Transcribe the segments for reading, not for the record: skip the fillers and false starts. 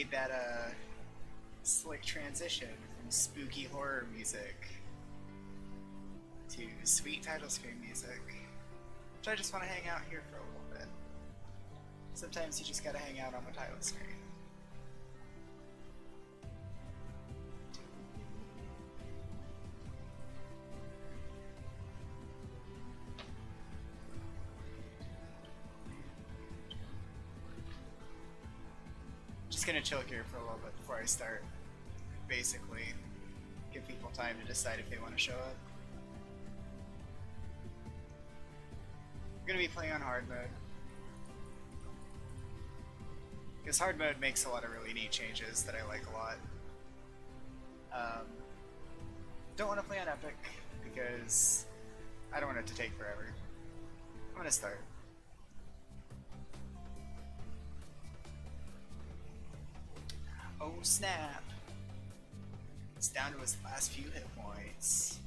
made that slick transition from spooky horror music to sweet title screen music, which I just want to hang out here for a little bit. Sometimes you just gotta hang out on the title screen. Just gonna chill here for a little bit before I start. Basically, give people time to decide if they want to show up. I'm gonna be playing on hard mode. Because hard mode makes a lot of really neat changes that I like a lot. Don't want to play on epic because I don't want it to take forever. I'm gonna start. Oh snap! It's down to his last few hit points.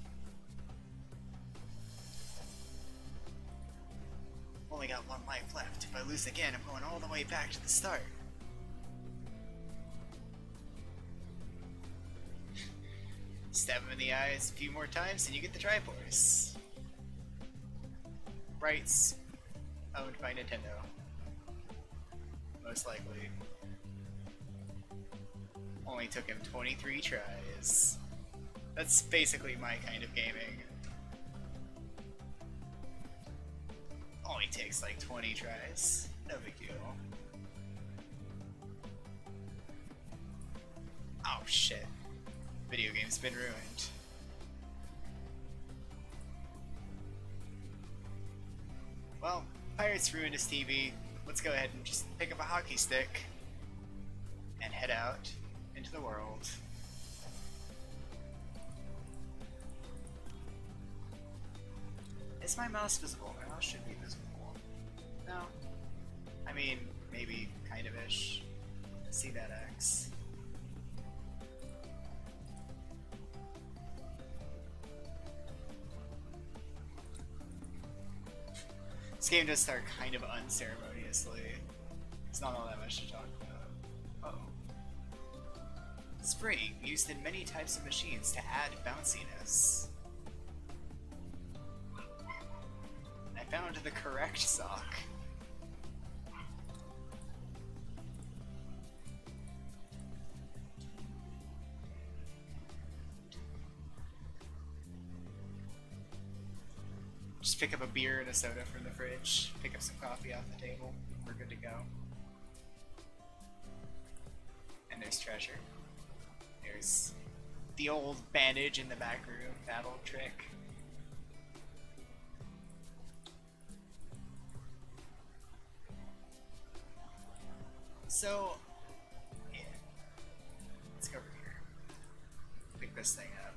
Only got one life left. If I lose again, I'm going all the way back to the start. Stab him in the eyes a few more times and you get the Triforce. Rights owned by Nintendo. Most likely. Only took him 23 tries. That's basically my kind of gaming. Only takes like 20 tries. No big deal. Oh shit. Video game's been ruined. Well, Pirates ruined his TV. Let's go ahead and just pick up a hockey stick and head out into the world. Is my mouse visible? My mouse should be visible. No. I mean, maybe kind of-ish. See that X. This game does start kind of unceremoniously. It's not all that much to talk about. Uh-oh. Spring, used in many types of machines to add bounciness. I found the correct sock. Just pick up a beer and a soda from the fridge, pick up some coffee off the table, we're good to go. And there's treasure. There's the old bandage in the back room, that old trick. So, yeah. Let's go over here. Pick this thing up.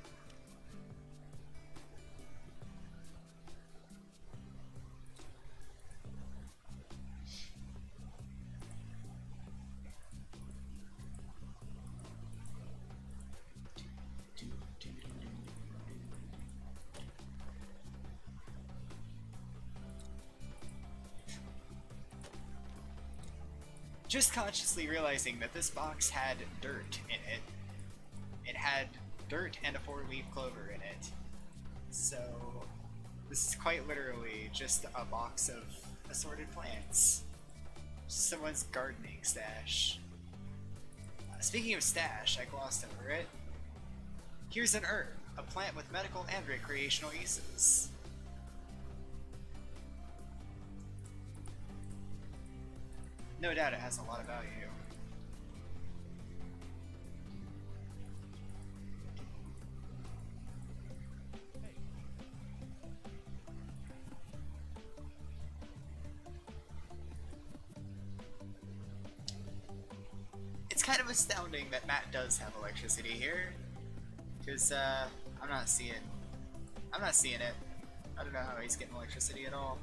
Just consciously realizing that this box had dirt in it. It had dirt and a 4-leaf clover in it. So, this is quite literally just a box of assorted plants. Someone's gardening stash. Speaking of stash, I glossed over it. Here's an herb, a plant with medical and recreational uses. No doubt it has a lot of value. It's kind of astounding that Matt does have electricity here, because I'm not seeing it. I don't know how he's getting electricity at all.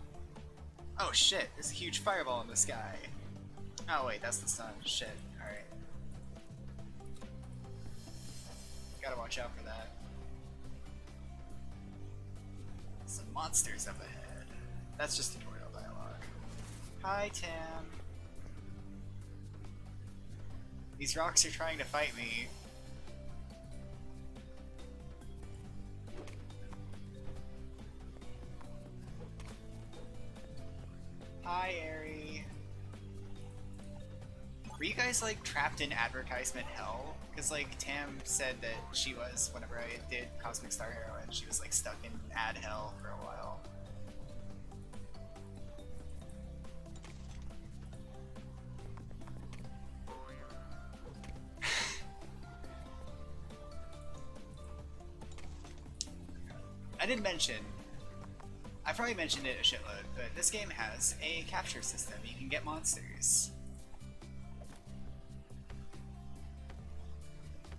Oh shit, there's a huge fireball in the sky. Oh wait, that's the sun. Shit. Alright. Gotta watch out for that. Some monsters up ahead. That's just tutorial dialogue. Hi, Tam. These rocks are trying to fight me. Hi, Aerie. Were you guys like trapped in advertisement hell? Because like Tam said that she was whenever I did Cosmic Star Hero, and she was like stuck in ad hell for a while. I didn't mention, I probably mentioned it a shitload, but this game has a capture system. You can get monsters.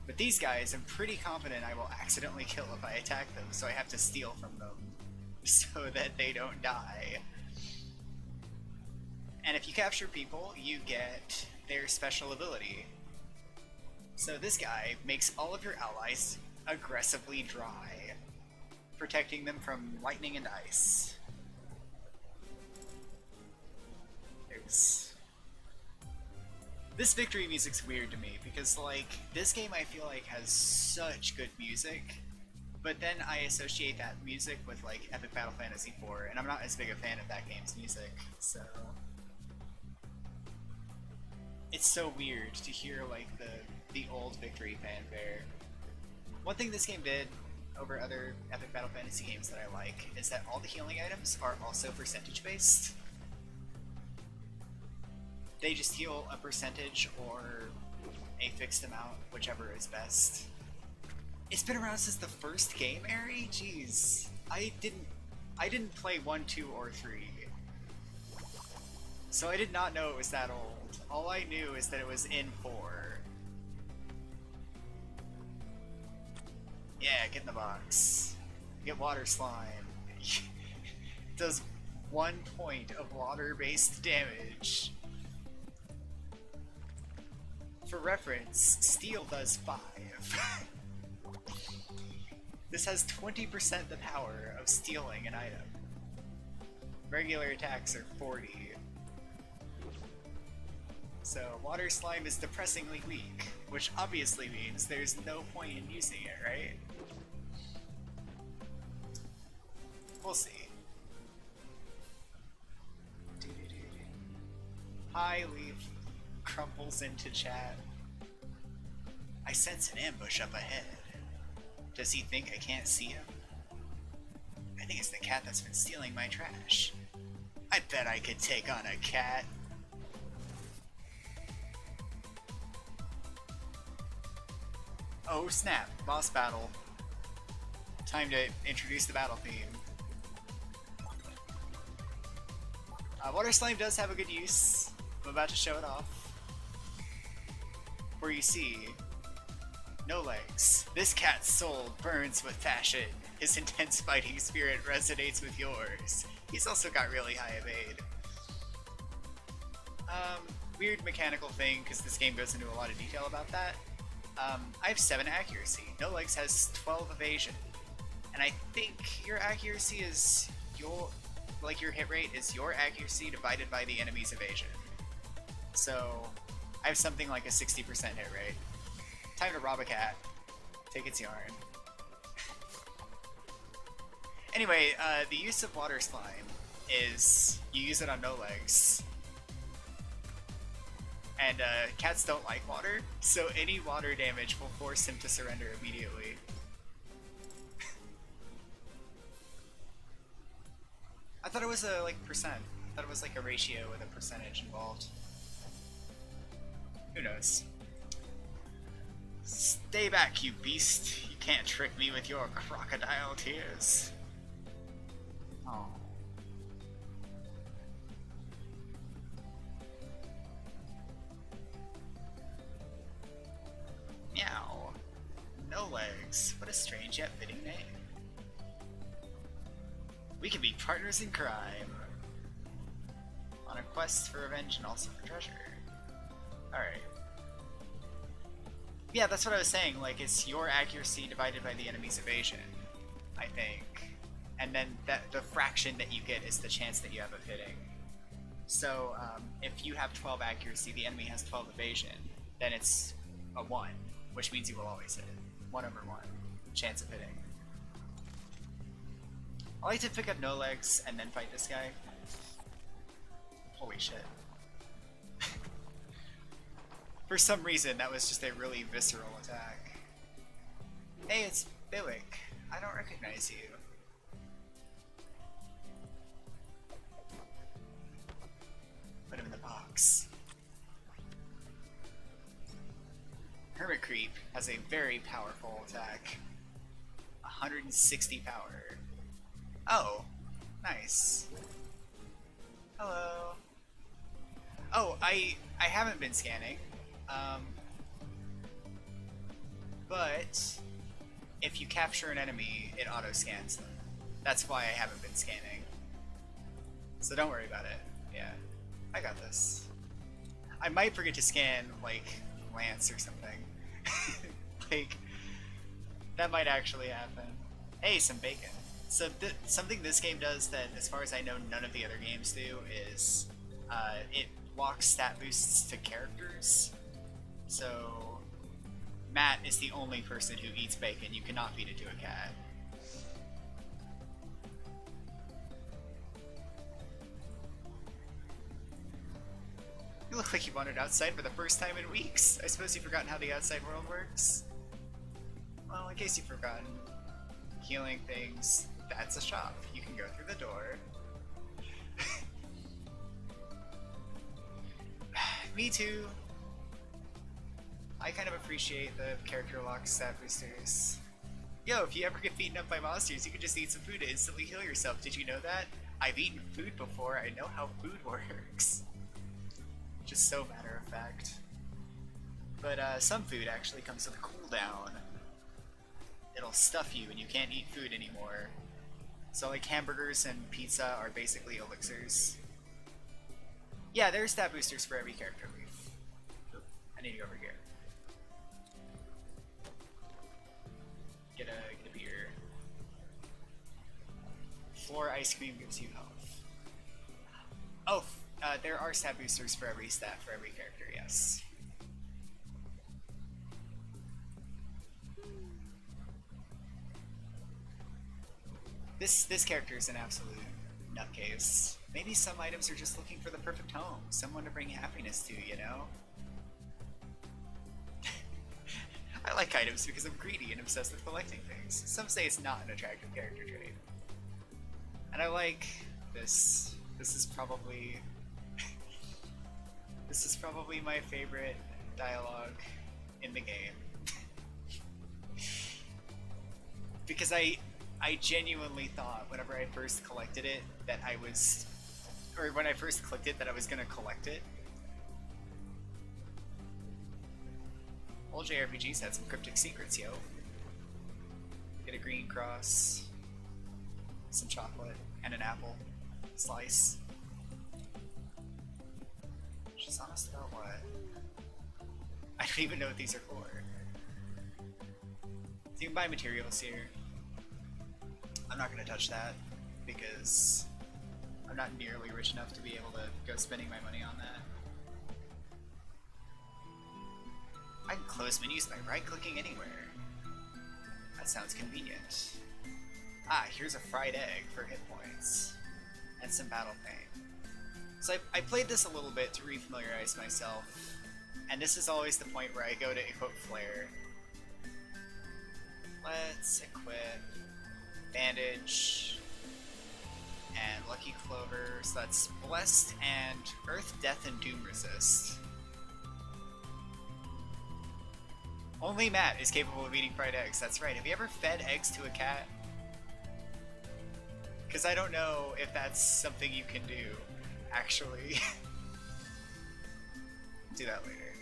But these guys, I'm pretty confident I will accidentally kill if I attack them, so I have to steal from them so that they don't die. And if you capture people, you get their special ability. So this guy makes all of your allies aggressively dry, protecting them from lightning and ice. This victory music's weird to me because, like, this game I feel like has such good music, but then I associate that music with, like, Epic Battle Fantasy IV, and I'm not as big a fan of that game's music, so... It's so weird to hear, like, the old victory fanfare. One thing this game did over other Epic Battle Fantasy games that I like is that all the healing items are also percentage based. They just heal a percentage or a fixed amount, whichever is best. It's been around since the first game, Aerie? Jeez. I didn't play 1, 2, or 3. So I did not know it was that old. All I knew is that it was in 4. Yeah, get in the box. Get water slime. It does 1 point of water-based damage. For reference, steel does 5. This has 20% the power of stealing an item. Regular attacks are 40. So water slime is depressingly weak, which obviously means there's no point in using it, right? We'll see. Hi, Leaf. Crumples into chat. I sense an ambush up ahead. Does he think I can't see him? I think it's the cat that's been stealing my trash. I bet I could take on a cat. Oh snap, boss battle. Time to introduce the battle theme. Water slime does have a good use. I'm about to show it off. Where you see, no legs. This cat's soul burns with passion. His intense fighting spirit resonates with yours. He's also got really high evade. Weird mechanical thing, because this game goes into a lot of detail about that. I have 7 accuracy. No legs has 12 evasion. And I think your accuracy is your hit rate is your accuracy divided by the enemy's evasion. So I have something like a 60% hit rate. Time to rob a cat. Take its yarn. Anyway, the use of water slime is you use it on no legs. And cats don't like water, so any water damage will force him to surrender immediately. I thought it was a percent. I thought it was like a ratio with a percentage involved. Who knows? Stay back, you beast! You can't trick me with your crocodile tears. Oh. Meow. No legs. What a strange yet fitting name. We can be partners in crime. On a quest for revenge and also for treasure. Alright. Yeah, that's what I was saying, like, it's your accuracy divided by the enemy's evasion, I think. And then the fraction that you get is the chance that you have of hitting. So, if you have 12 accuracy, the enemy has 12 evasion. then it's a 1, which means you will always hit it. 1 over 1 chance of hitting. I like to pick up no legs and then fight this guy. Holy shit. For some reason, that was just a really visceral attack. Hey, it's Billick. I don't recognize you. Put him in the box. Hermit Creep has a very powerful attack. 160 power. Oh, nice. Hello. Oh, I haven't been scanning. But if you capture an enemy, it auto-scans them. That's why I haven't been scanning. So don't worry about it. Yeah, I got this. I might forget to scan, like, Lance or something. Like, that might actually happen. Hey, some bacon. So something this game does that, as far as I know, none of the other games do is it locks stat boosts to characters. So Matt is the only person who eats bacon. You cannot feed it to a cat. You look like you wandered outside for the first time in weeks. I suppose you've forgotten how the outside world works? Well, in case you've forgotten, healing things, that's a shop. You can go through the door. Me too. I kind of appreciate the character lock stat boosters. Yo, if you ever get beaten up by monsters, you can just eat some food to instantly heal yourself. Did you know that? I've eaten food before. I know how food works. Just so matter of fact. But some food actually comes with a cooldown. It'll stuff you and you can't eat food anymore. So like hamburgers and pizza are basically elixirs. Yeah, there's stat boosters for every character leaf. I need to go over here. Get a beer. Floor ice cream gives you health. Oh, there are stat boosters for every stat for every character, yes. This character is an absolute nutcase. Maybe some items are just looking for the perfect home, someone to bring happiness to, you know? I like items because I'm greedy and obsessed with collecting things. Some say it's not an attractive character trait. And I like this. This is probably my favorite dialogue in the game. Because I genuinely thought whenever I first collected it that I was, or when I first clicked it, that I was gonna collect it. Old JRPGs had some cryptic secrets, yo. Get a green cross, some chocolate, and an apple slice. She's honest about what? I don't even know what these are for. So you can buy materials here. I'm not going to touch that because I'm not nearly rich enough to be able to go spending my money on that. I can close menus by right-clicking anywhere. That sounds convenient. Ah, here's a fried egg for hit points. And some battle pain. So I played this a little bit to refamiliarize myself, and this is always the point where I go to equip Flare. Let's equip Bandage and Lucky Clover, so that's Blessed and Earth, Death, and Doom Resist. Only Matt is capable of eating fried eggs, that's right. Have you ever fed eggs to a cat? Because I don't know if that's something you can do, actually. Do that later.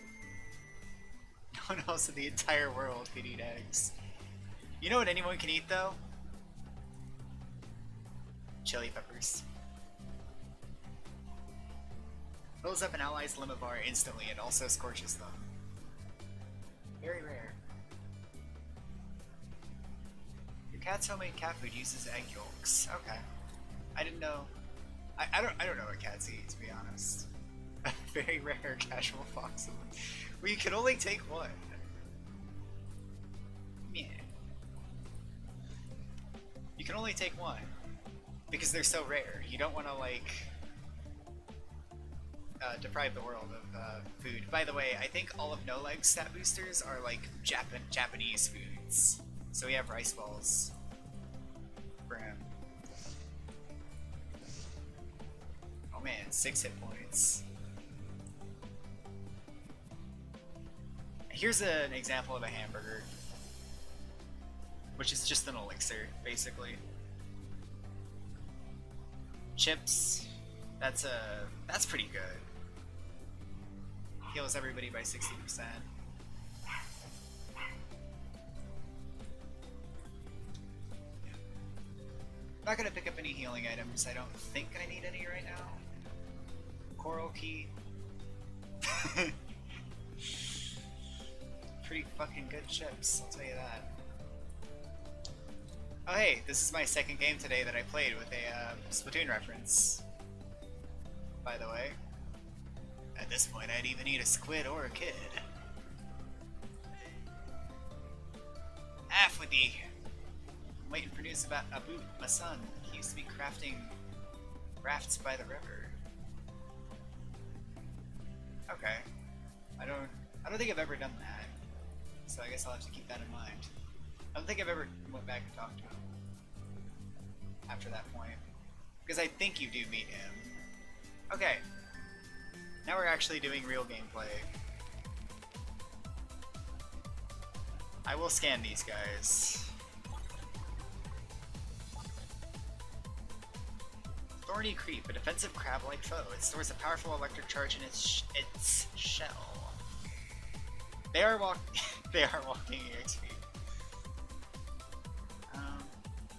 No one else in the entire world can eat eggs. You know what anyone can eat, though? Chili peppers. Fills up an ally's limit bar instantly and also scorches them. Very rare. Your cat's homemade cat food uses egg yolks. Okay. I didn't know. I don't know what cats eat, to be honest. Very rare casual fox We can only take one. Yeah. You can only take one. Because they're so rare. You don't want to, like, deprive the world of food. By the way, I think all of No Leg's stat boosters are, like, Japanese foods. So we have rice balls for him. Oh man, 6 hit points. Here's an example of a hamburger, which is just an elixir, basically. Chips, that's pretty good. Heals everybody by 60%. Not gonna pick up any healing items. I don't think I need any right now. Coral key. Pretty fucking good chips, I'll tell you that. Oh hey, this is my second game today that I played with a Splatoon reference. By the way. At this point, I'd even eat a squid or a kid. Af with thee! I'm waiting for news about Abu, my son. He used to be crafting rafts by the river. Okay. I don't think I've ever done that. So I guess I'll have to keep that in mind. I don't think I've ever went back and talked to him after that point. Because I think you do meet him. Okay. Now we're actually doing real gameplay. I will scan these guys. Thorny Creep, a defensive crab-like foe. It stores a powerful electric charge in its shell. They are walking EXP.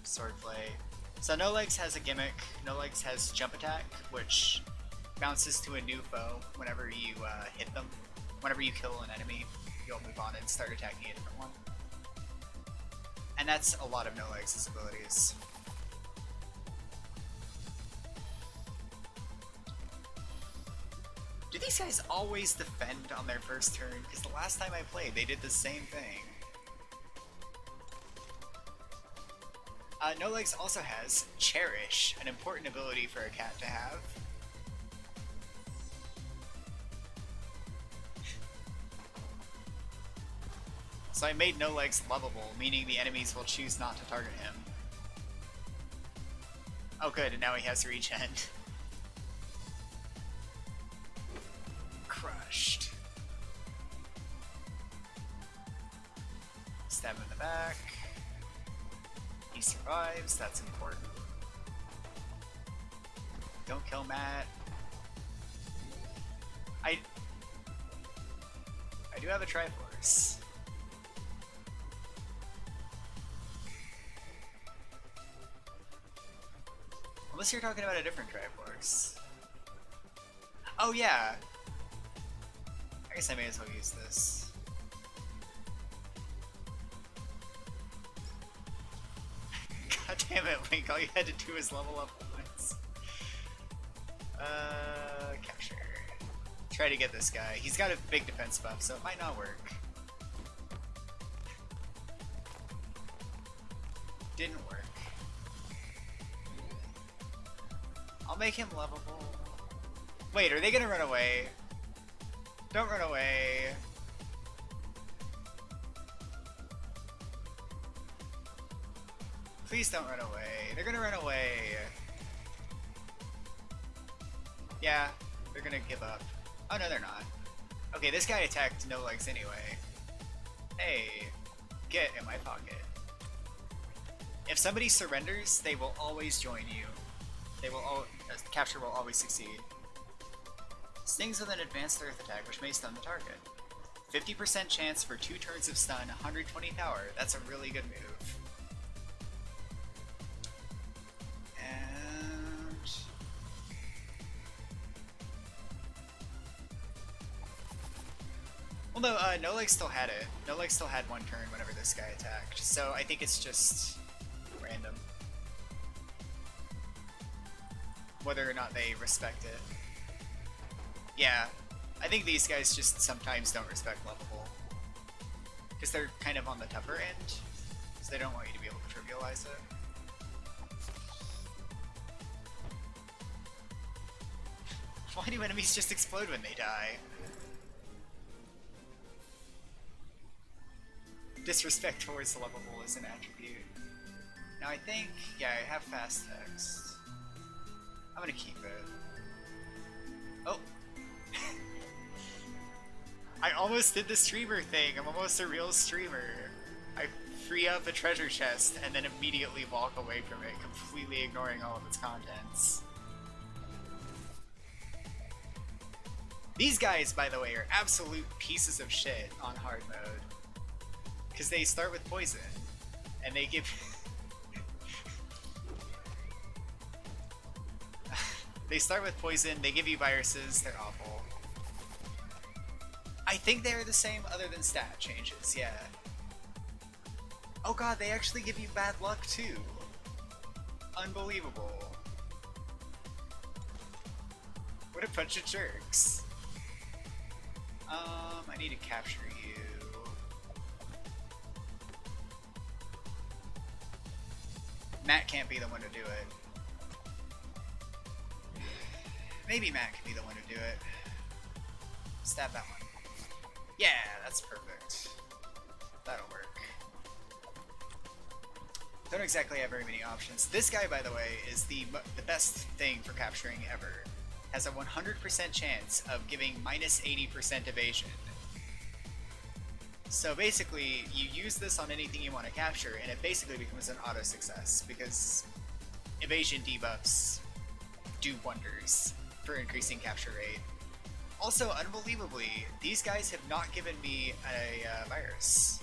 Swordplay. So No Legs has a gimmick. No Legs has jump attack, which bounces to a new foe whenever you hit them. Whenever you kill an enemy, you'll move on and start attacking a different one. And that's a lot of No Legs' abilities. Do these guys always defend on their first turn? Because the last time I played, they did the same thing. No Legs also has Cherish, an important ability for a cat to have. So I made No Legs lovable, meaning the enemies will choose not to target him. Oh good, and now he has regen. Crushed. Stab him in the back. He survives, that's important. Don't kill Matt. I do have a Triforce. Unless you're talking about a different Triforce. Oh yeah! I guess I may as well use this. God damn it, Link, all you had to do was level up once. Capture. Try to get this guy. He's got a big defense buff, so it might not work. Didn't work. I'll make him lovable. Wait, are they gonna run away? Don't run away. Please don't run away. They're gonna run away. Yeah, they're gonna give up. Oh no, they're not. Okay, this guy attacked No Legs anyway. Hey, get in my pocket. If somebody surrenders, they will always join you. They will capture will always succeed. Stings with an advanced earth attack, which may stun the target. 50% chance for 2 turns of stun, 120 power. That's a really good move. And well, no, No Legs still had it. No Legs still had 1 turn whenever this guy attacked. So I think it's just random. Whether or not they respect it. Yeah, I think these guys just sometimes don't respect lovable. Because they're kind of on the tougher end, so they don't want you to be able to trivialize it. Why do enemies just explode when they die? Disrespect towards the lovable is an attribute. Now I think, yeah, I have fast text. I'm gonna keep it. Oh! I almost did the streamer thing. I'm almost a real streamer. I free up a treasure chest and then immediately walk away from it, completely ignoring all of its contents. These guys, by the way, are absolute pieces of shit on hard mode. Because they start with poison, and they give... they start with poison, they give you viruses, they're awful. I think they're the same other than stat changes, yeah. Oh god, they actually give you bad luck too. Unbelievable. What a bunch of jerks. I need to capture you. Matt can't be the one to do it. Maybe Matt can be the one to do it. Stab that one. Yeah, that's perfect. That'll work. Don't exactly have very many options. This guy, by the way, is the best thing for capturing ever. Has a 100% chance of giving minus 80% evasion. So basically, you use this on anything you want to capture, and it basically becomes an auto success, because evasion debuffs do wonders for increasing capture rate. Also, unbelievably, these guys have not given me a virus.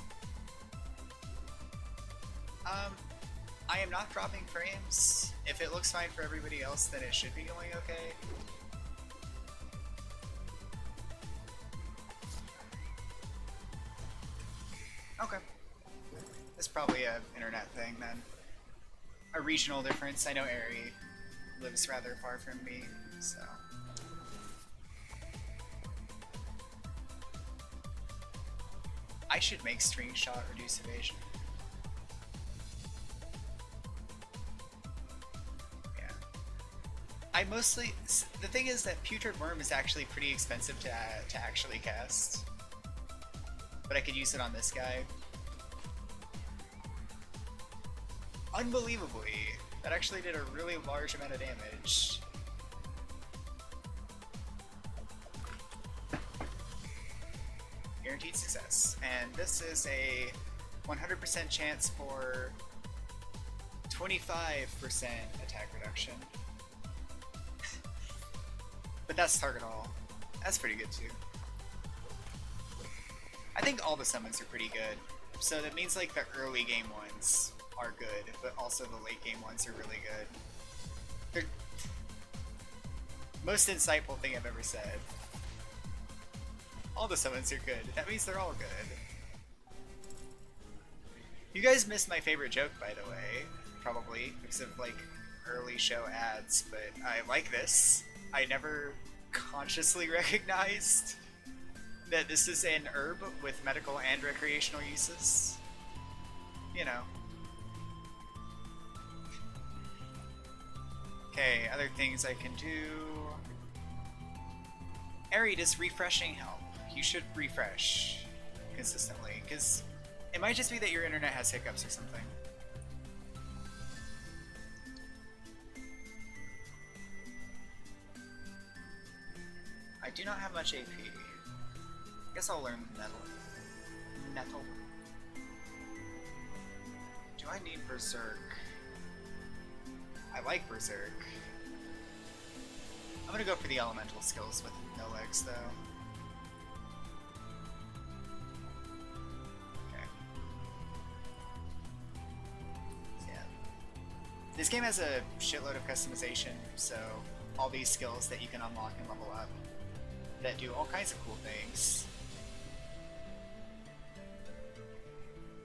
I am not dropping frames. If it looks fine for everybody else, then it should be going okay. Okay. It's probably an internet thing then. A regional difference. I know Ari lives rather far from me, so... I should make string shot reduce evasion. Yeah. I mostly... The thing is that Putrid Worm is actually pretty expensive to actually cast. But I could use it on this guy. Unbelievably, that actually did a really large amount of damage. Guaranteed success. And this is a 100% chance for 25% attack reduction. But that's target all. That's pretty good too. I think all the summons are pretty good. So that means like the early game ones are good, but also the late game ones are really good. They're most insightful thing I've ever said. All the summons are good. That means they're all good. You guys missed my favorite joke, by the way. Probably, because of like early show ads, but I like this. I never consciously recognized that this is an herb with medical and recreational uses. You know. Okay, other things I can do. Ari, does refreshing help? You should refresh consistently, because it might just be that your internet has hiccups or something. I do not have much AP. Guess I'll learn Nettle. Do I need Berserk? I like Berserk. I'm gonna go for the elemental skills with no legs though. Okay. So, yeah. This game has a shitload of customization, so all these skills that you can unlock and level up that do all kinds of cool things.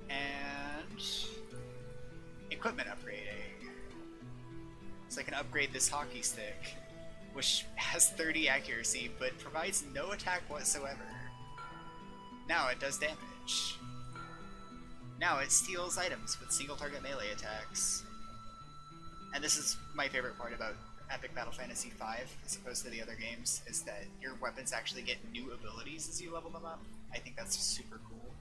And equipment upgrading. So I can upgrade this hockey stick which has 30 accuracy but provides no attack whatsoever. Now it does damage. Now it steals items with single target melee attacks. And this is my favorite part about Epic Battle Fantasy V, as opposed to the other games, is that your weapons actually get new abilities as you level them up. I think that's super cool.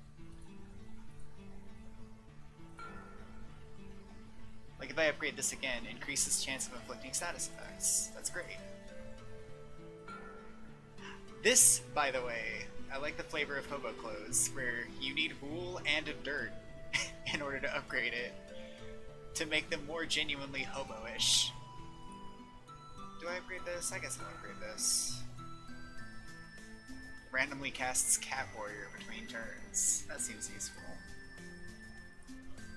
Like if I upgrade this again, increases chance of inflicting status effects. That's great. This, by the way, I like the flavor of hobo clothes, where you need wool and dirt in order to upgrade it, to make them more genuinely hobo-ish. Do I upgrade this? I guess I'll upgrade this. Randomly casts Cat Warrior between turns. That seems useful.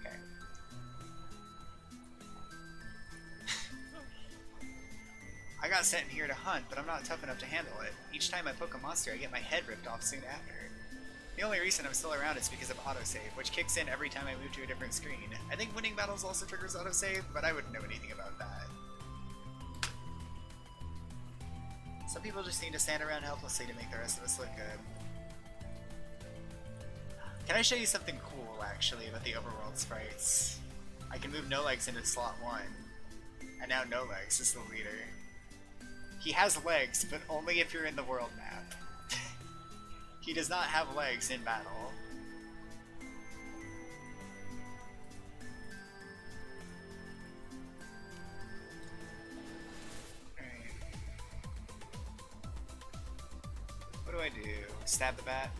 Okay. I got sent here to hunt, but I'm not tough enough to handle it. Each time I poke a monster, I get my head ripped off soon after. The only reason I'm still around is because of autosave, which kicks in every time I move to a different screen. I think winning battles also triggers autosave, but I wouldn't know anything about that. Some people just need to stand around helplessly to make the rest of us look good. Can I show you something cool, actually, about the overworld sprites? I can move No Legs into slot 1, and now No Legs is the leader. He has legs, but only if you're in the world map. He does not have legs in battle. Alright. What do I do? Stab the bat?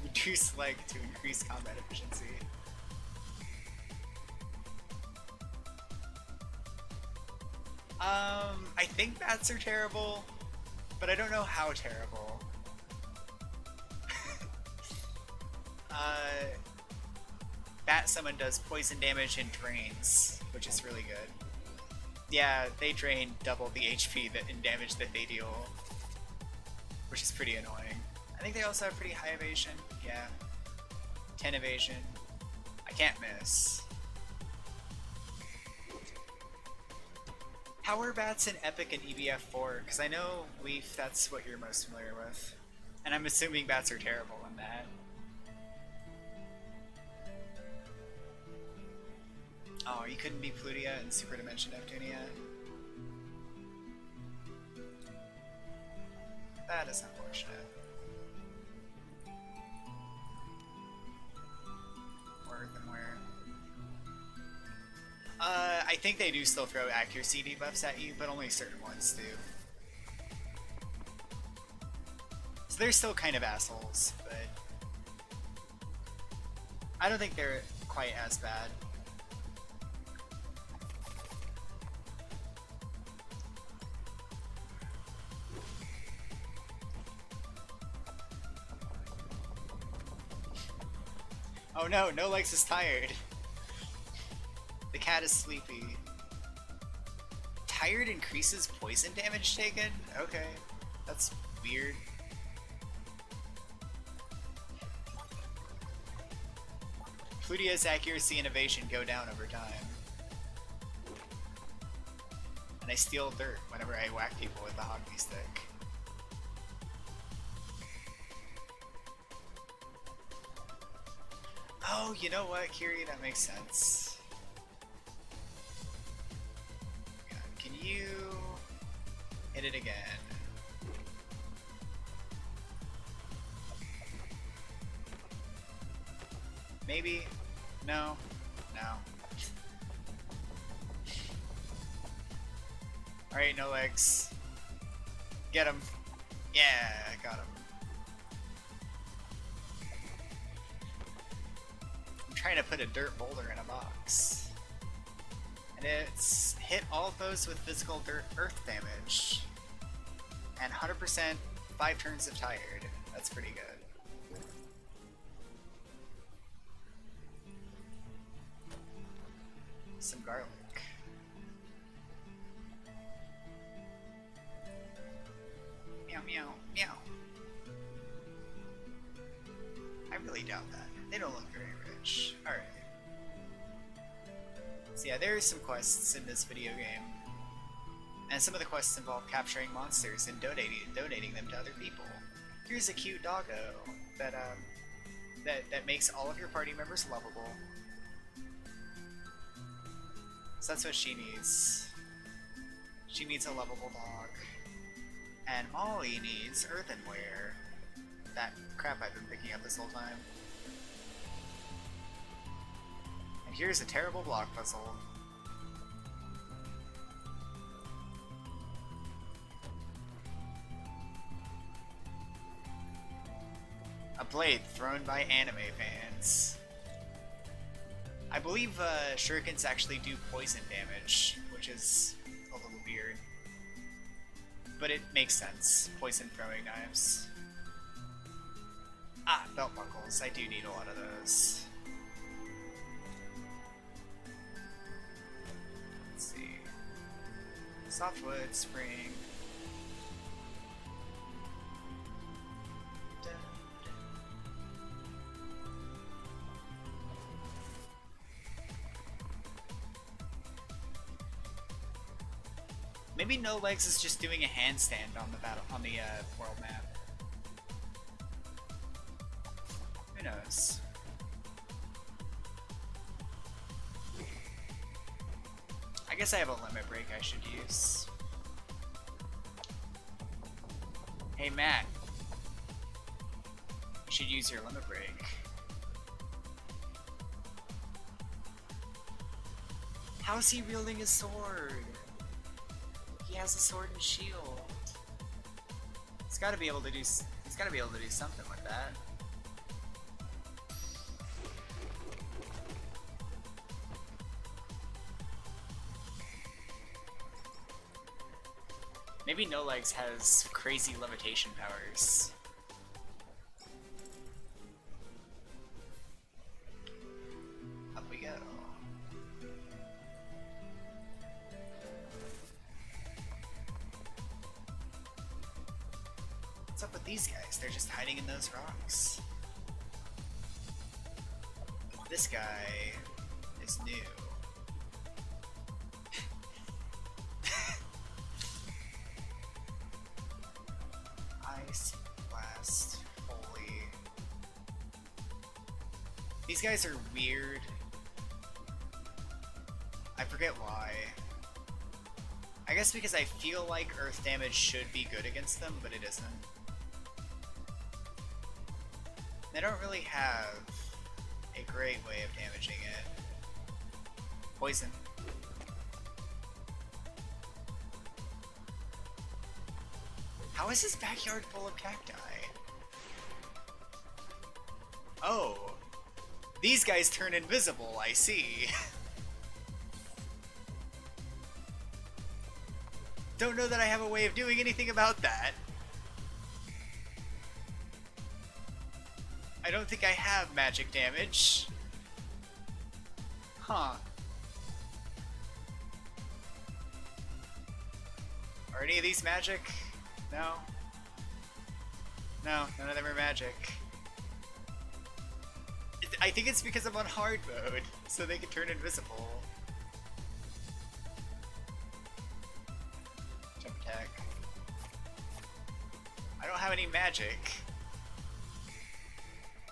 Reduce leg to increase combat efficiency. I think bats are terrible, but I don't know how terrible. Bat summon does poison damage and drains, which is really good. Yeah, they drain double the HP and damage that they deal, which is pretty annoying. I think they also have pretty high evasion. Yeah, 10 evasion. I can't miss. How are bats in Epic and EBF4? Because I know Leaf, that's what you're most familiar with. And I'm assuming bats are terrible in that. Oh, you couldn't be Plutia in Super Dimension Neptunia? That is unfortunate. Where than where? I think they do still throw accuracy debuffs at you, but only certain ones do. So they're still kind of assholes, but I don't think they're quite as bad. Oh no, No Legs is tired. The cat is sleepy. Tired increases poison damage taken? Okay, that's weird. Plutia's accuracy and evasion go down over time. And I steal dirt whenever I whack people with the hockey stick. Oh, you know what, Kiri? That makes sense. Can you hit it again? Maybe? No? No. Alright, No Legs. Get him. Yeah, I got him. I'm trying to put a dirt boulder in a box. And it's hit all foes with physical dirt earth damage. And 100% 5 turns of tired. That's pretty good. Some garlic. Meow, meow, meow. I really doubt that. They don't look very rich. Alright. So yeah, there are some quests in this video game, and some of the quests involve capturing monsters and donating them to other people. Here's a cute doggo that that makes all of your party members lovable. So that's what she needs. She needs a lovable dog. And Molly needs earthenware. That crap I've been picking up this whole time. And here's a terrible block puzzle. A blade thrown by anime fans. I believe shurikens actually do poison damage, which is a little weird. But it makes sense. Poison throwing knives. Ah, belt buckles. I do need a lot of those. Let's see. Softwood, spring. Maybe No Legs is just doing a handstand on the world map. Who knows? I guess I have a limit break I should use. Hey Matt, you should use your limit break. How's he wielding his sword? He has a sword and shield. He's got to be able to do. He's got to be able to do something with that. Maybe No Legs has crazy levitation powers. Up we go. What's up with these guys? They're just hiding in those rocks. This guy is new. Ice Blast, Holy. These guys are weird. I forget why. I guess because I feel like earth damage should be good against them, but it isn't. They don't really have a great way of damaging it. Poison. How is his backyard full of cacti? Oh, these guys turn invisible, I see. Don't know that I have a way of doing anything about that. I don't think I have magic damage. Huh. Are any of these magic? No? No, none of them are magic. I think it's because I'm on hard mode, so they can turn invisible. Jump attack. I don't have any magic.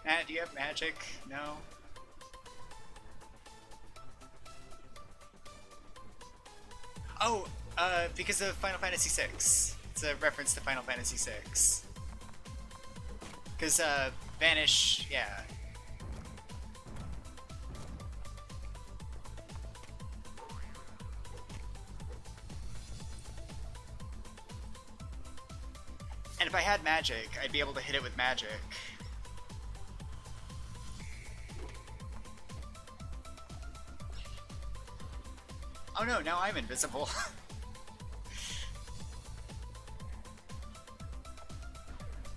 Matt, do you have magic? No? Oh, because of Final Fantasy VI. It's a reference to Final Fantasy VI. Because, Vanish, yeah. And if I had magic, I'd be able to hit it with magic. Oh no, now I'm invisible.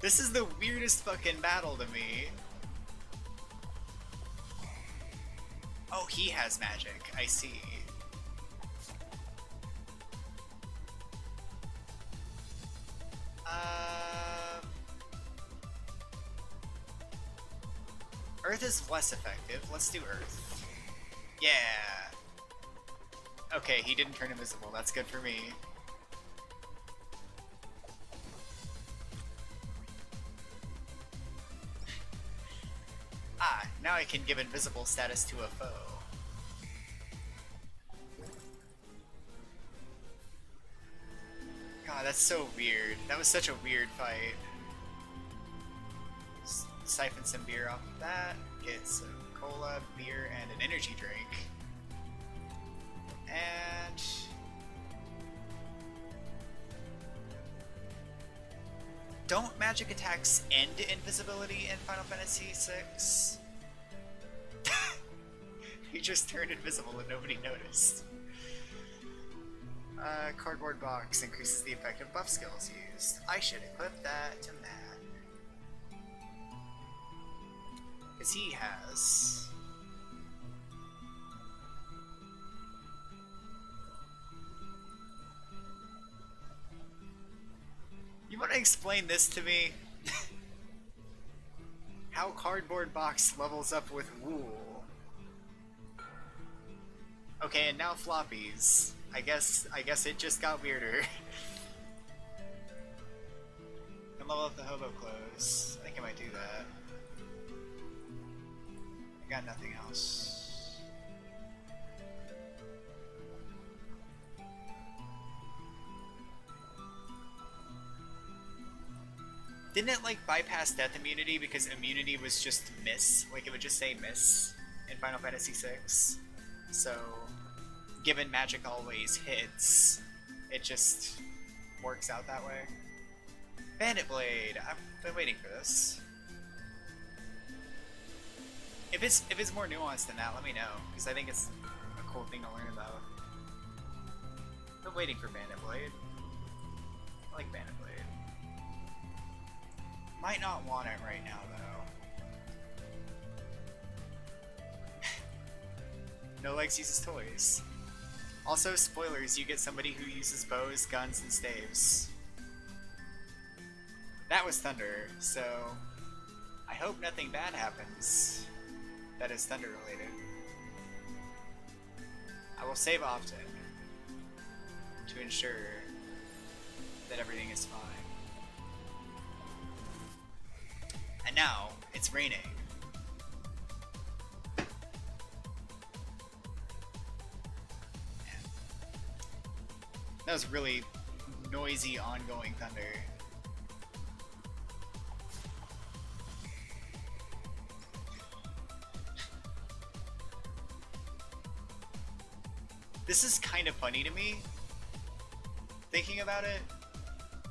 This is the weirdest fucking battle to me. Oh, he has magic. I see. Earth is less effective. Let's do Earth. Yeah. Okay, he didn't turn invisible. That's good for me. Ah, now I can give invisible status to a foe. God, that's so weird. That was such a weird fight. Siphon some beer off of that, get some cola, beer, and an energy drink. And... don't magic attacks end invisibility in Final Fantasy VI? He just turned invisible and nobody noticed. Cardboard box increases the effect of buff skills used. I should equip that to Matt. Because he has... You want to explain this to me? How cardboard box levels up with wool. Okay, and now floppies. I guess it just got weirder. And level up the hobo clothes. I think I might do that. I got nothing else. Didn't it like bypass death immunity because immunity was just miss? Like it would just say miss in Final Fantasy VI. So given magic always hits, it just works out that way. Bandit Blade! I've been waiting for this. If it's more nuanced than that, let me know, because I think it's a cool thing to learn about. I've been waiting for Bandit Blade. I like Bandit Blade. Might not want it right now, though. No Legs uses toys. Also, spoilers, you get somebody who uses bows, guns, and staves. That was Thunder, so I hope nothing bad happens that is Thunder related. I will save often to ensure that everything is fine. And now, it's raining. That was really noisy, ongoing thunder. This is kind of funny to me, thinking about it.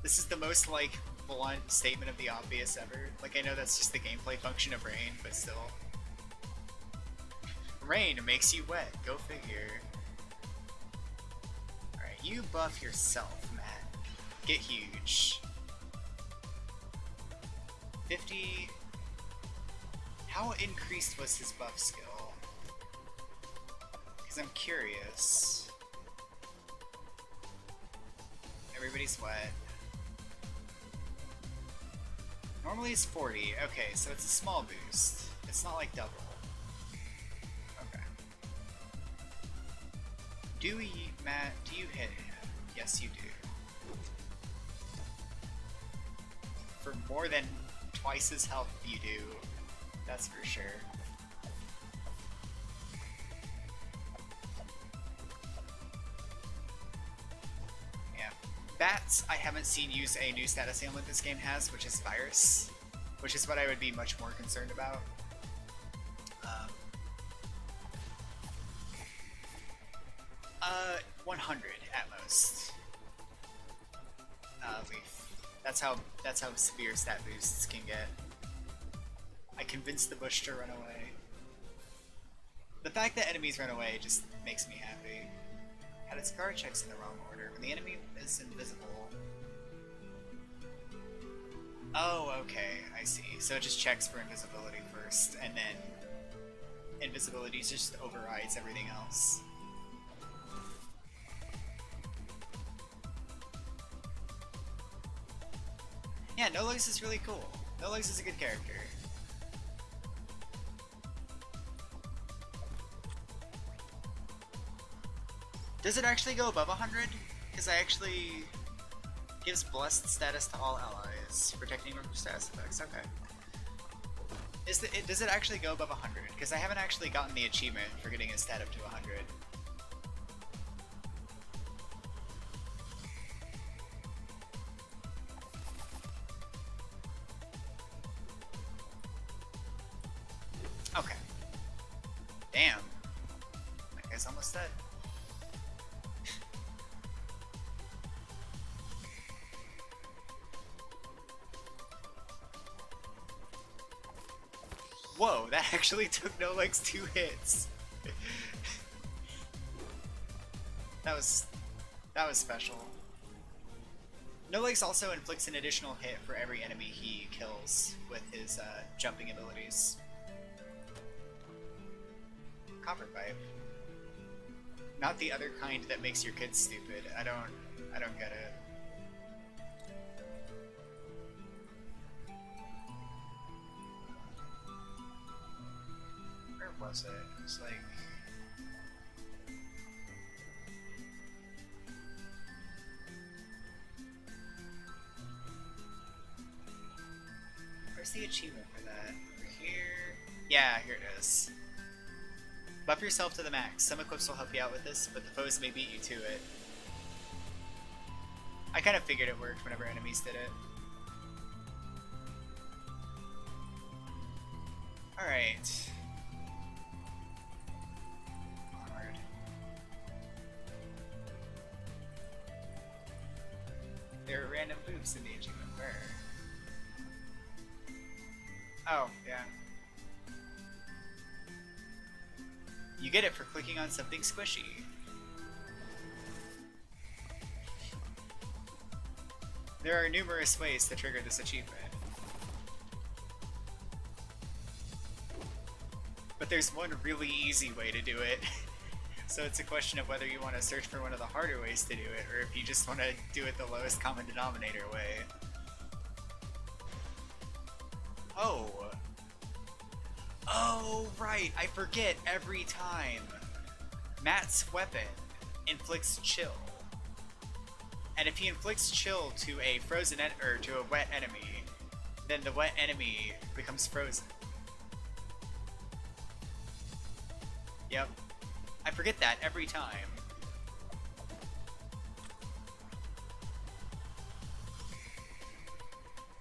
This is the most, like, blunt statement of the obvious ever. Like, I know that's just the gameplay function of rain, but still. Rain makes you wet, go figure. Alright, you buff yourself, Matt. Get huge. 50... How increased was his buff skill? Because I'm curious. Everybody's wet. Normally it's 40. Okay, so it's a small boost. It's not like double. Okay. Matt, do you hit him? Yes, you do. For more than twice his health you do. That's for sure. Yeah. Bats, I haven't seen use a new status ailment this game has, which is Virus, which is what I would be much more concerned about. 100 at most. Leaf. That's how severe stat boosts can get. I convinced the bush to run away. The fact that enemies run away just makes me happy. Had its guard checks in the wrong order. When the enemy is invisible. Oh, okay, I see. So it just checks for invisibility first, and then invisibility just overrides everything else. Yeah, No Legs is really cool. No Legs is a good character. Does it actually go above 100? Because I actually... Gives blessed status to all allies, protecting from status effects. Okay. Does it actually go above 100? Because I haven't actually gotten the achievement for getting a stat up to 100. Okay. Damn. That guy's almost dead. Whoa, that actually took No Legs 2 hits. That was special. No Legs also inflicts an additional hit for every enemy he kills with his jumping abilities. Copper Pipe. Not the other kind that makes your kids stupid. I don't get it. Where was it? It was like... Where's the achievement for that? Over here? Yeah, here it is. Buff yourself to the max. Some equips will help you out with this, but the foes may beat you to it. I kind of figured it worked whenever enemies did it. Alright. Onward. There are random boosts in the achievement. Where? Oh, yeah. You get it for clicking on something squishy. There are numerous ways to trigger this achievement. But there's one really easy way to do it. So it's a question of whether you want to search for one of the harder ways to do it, or if you just want to do it the lowest common denominator way. Oh! Oh, right! I forget every time! Matt's weapon inflicts chill. And if he inflicts chill to a frozen or to a wet enemy, then the wet enemy becomes frozen. Yep. I forget that every time.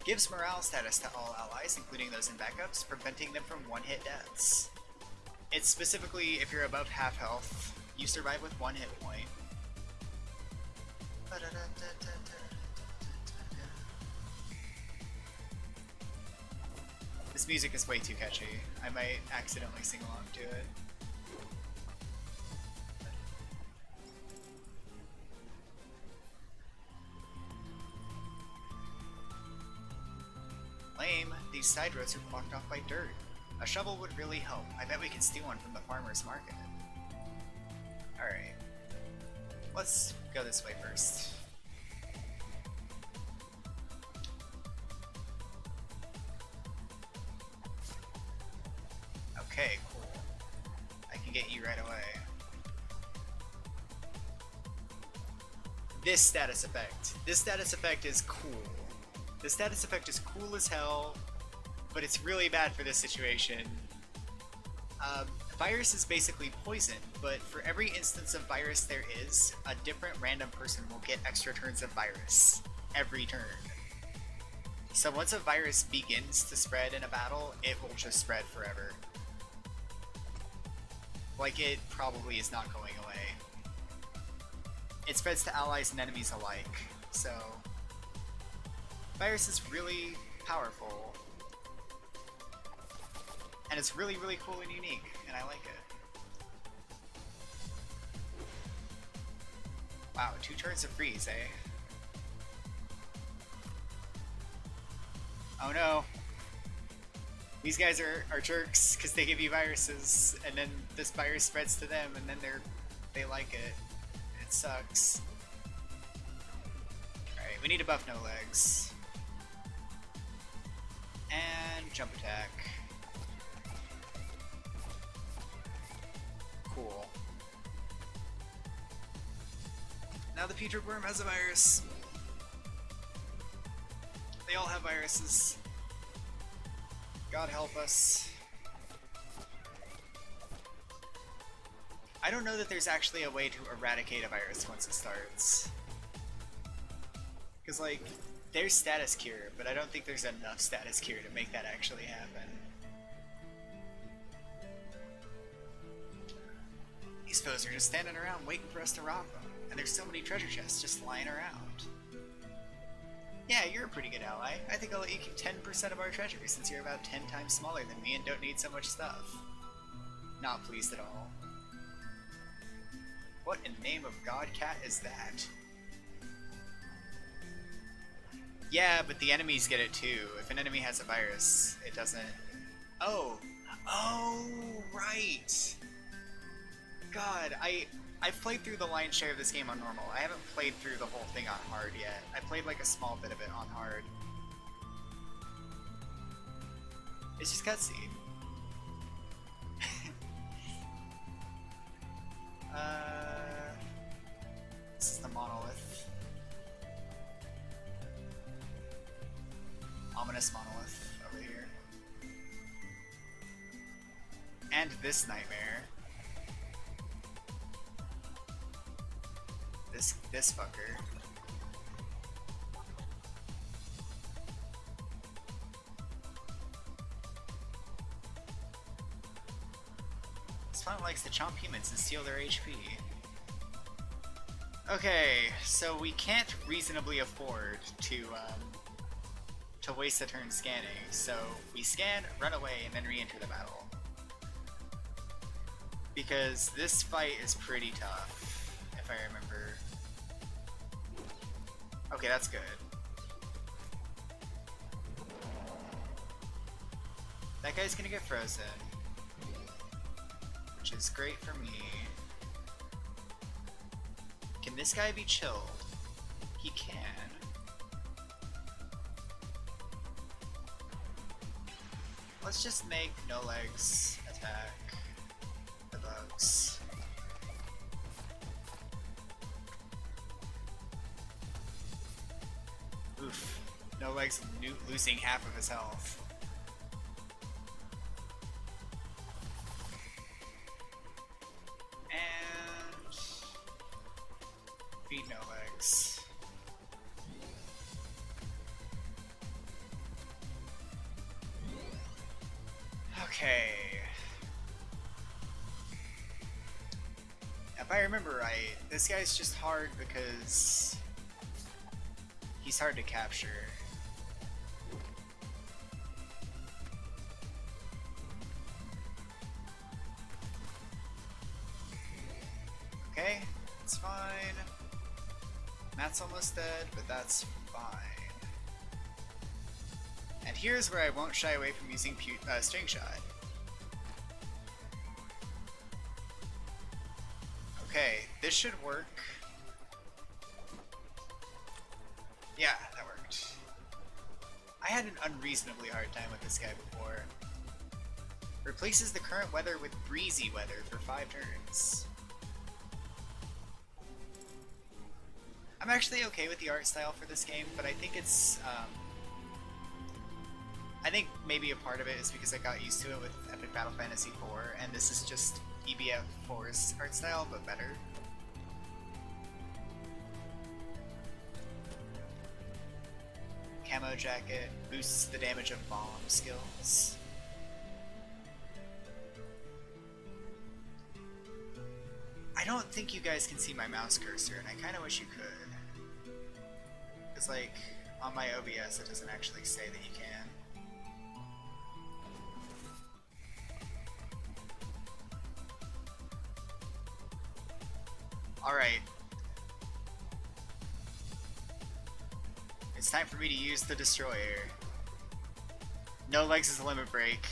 Gives morale status to all allies, including those in backups, preventing them from one-hit deaths. It's specifically if you're above half health, you survive with 1 hit point. This music is way too catchy. I might accidentally sing along to it. Lame. These side roads are blocked off by dirt. A shovel would really help. I bet we can steal one from the farmer's market. Alright. Let's go this way first. Okay, cool. I can get you right away. This status effect. This status effect is cool. The status effect is cool as hell, but it's really bad for this situation. Virus is basically poison, but for every instance of virus there is, a different random person will get extra turns of virus every turn. So once a virus begins to spread in a battle, it will just spread forever. Like, it probably is not going away. It spreads to allies and enemies alike, so... Virus is really powerful. And it's really, really cool and unique, and I like it. Wow, 2 turns of freeze, eh? Oh no. These guys are jerks, because they give you viruses, and then this virus spreads to them, and then they like it. It sucks. Alright, we need to buff No Legs. And jump attack. Cool. Now the Putrid Worm has a virus. They all have viruses. God help us. I don't know that there's actually a way to eradicate a virus once it starts. Because, like, there's status cure, but I don't think there's enough status cure to make that actually happen. These foes are just standing around waiting for us to rob them, and there's so many treasure chests just lying around. Yeah, you're a pretty good ally. I think I'll let you keep 10% of our treasure since you're about 10 times smaller than me and don't need so much stuff. Not pleased at all. What in the name of God Cat is that? Yeah, but the enemies get it too. If an enemy has a virus, it doesn't... Oh! Oh, right! God, I've played through the lion's share of this game on normal. I haven't played through the whole thing on hard yet. I played like a small bit of it on hard. It's just cutscene. This is the monolith. Ominous monolith over here. And this nightmare. This fucker. This one likes to chomp humans and steal their HP. Okay, so we can't reasonably afford to waste a turn scanning, so we scan, run away, and then re-enter the battle. Because this fight is pretty tough, if I remember. Okay, that's good. That guy's gonna get frozen, which is great for me. Can this guy be chilled? He can. Let's just make No Legs attack the bugs. Oof. No Legs losing half of his health. And feed No Legs. Okay. If I remember right, this guy's just hard because he's hard to capture. Okay, it's fine. Matt's almost dead, but that's fine. And here's where I won't shy away from using String Shot. Okay, this should work. Yeah, that worked. I had an unreasonably hard time with this guy before. Replaces the current weather with breezy weather for 5 turns. I'm actually okay with the art style for this game, but I think it's, I think maybe a part of it is because I got used to it with Epic Battle Fantasy 4, and this is just EBF 4's art style, but better. Camo jacket boosts the damage of bomb skills. I don't think you guys can see my mouse cursor, and I kind of wish you could. Because, like, on my OBS it doesn't actually say that you can. Alright. It's time for me to use the Destroyer. No Legs is a limit break.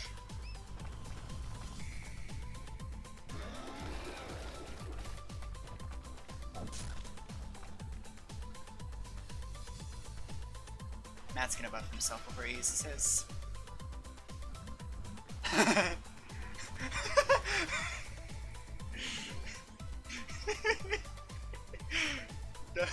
Matt's gonna buff himself before he uses his. No.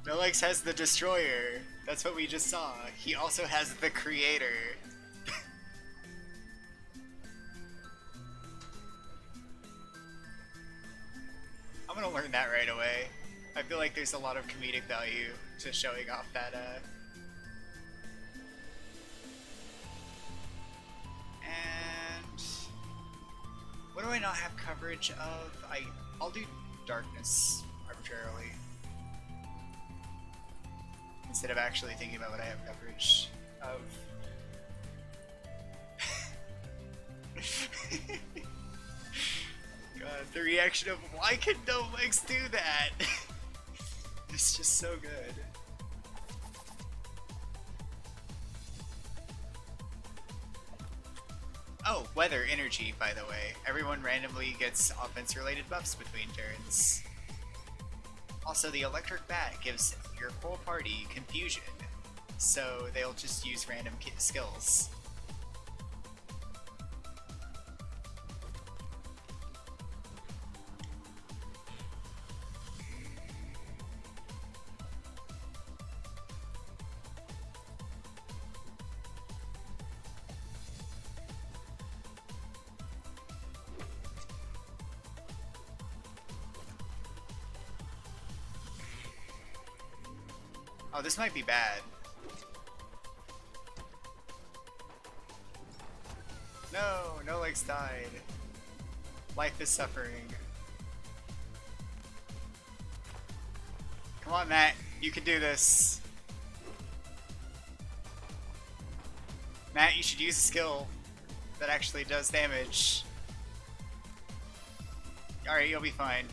Nolex has the Destroyer. That's what we just saw. He also has the Creator. I'm gonna learn that right away. I feel like there's a lot of comedic value to showing off that, And... what do I not have coverage of? I'll do Darkness arbitrarily. Instead of actually thinking about what I have coverage of. God, the reaction of why can Nolex do that? It's just so good. Oh, weather energy, by the way. Everyone randomly gets offense related buffs between turns. Also, the electric bat gives your full party confusion, so they'll just use random skills. Oh, this might be bad. No, Nolex died. Life is suffering. Come on, Matt. You can do this. Matt, you should use a skill that actually does damage. Alright, you'll be fine.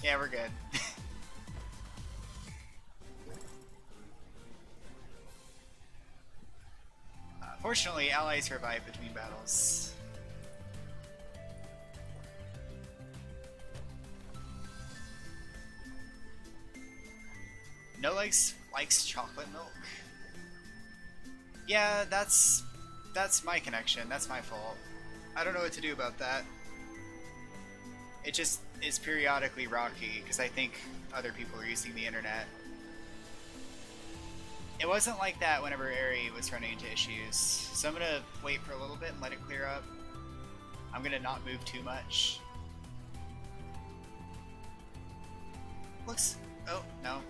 Yeah, we're good. Fortunately, allies survive between battles. Nolex likes chocolate milk. Yeah, that's my connection. That's my fault. I don't know what to do about that. It just is periodically rocky because I think other people are using the internet. It wasn't like that whenever Aerie was running into issues, so I'm gonna wait for a little bit and let it clear up. I'm gonna not move too much. Looks... oh, no.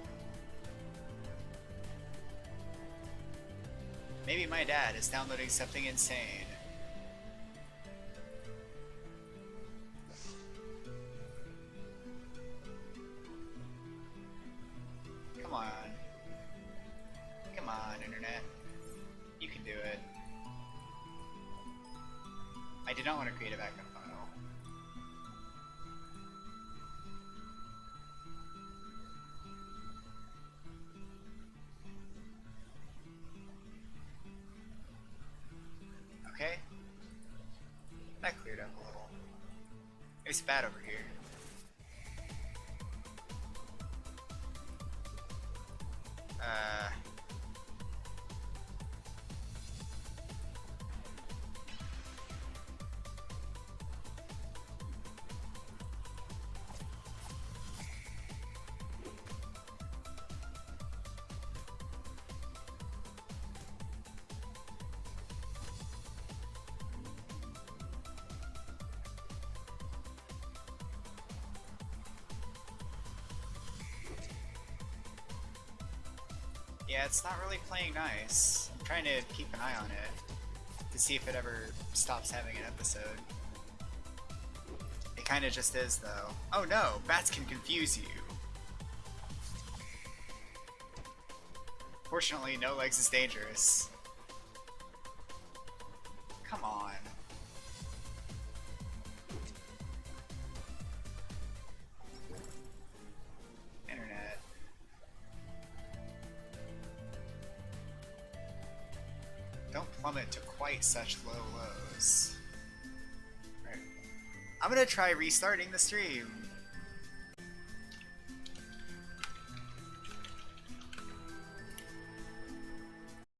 Maybe my dad is downloading something insane. Come on. Come on, internet. You can do it. I did not want to create a backup file. Okay. That cleared up a little. It's bad over here. Yeah, it's not really playing nice. I'm trying to keep an eye on it to see if it ever stops having an episode. It kinda just is, though. Oh no! Bats can confuse you! Fortunately, Nolex is dangerous. Come on. Internet. Don't plummet to quite such low lows. Right. I'm gonna try restarting the stream.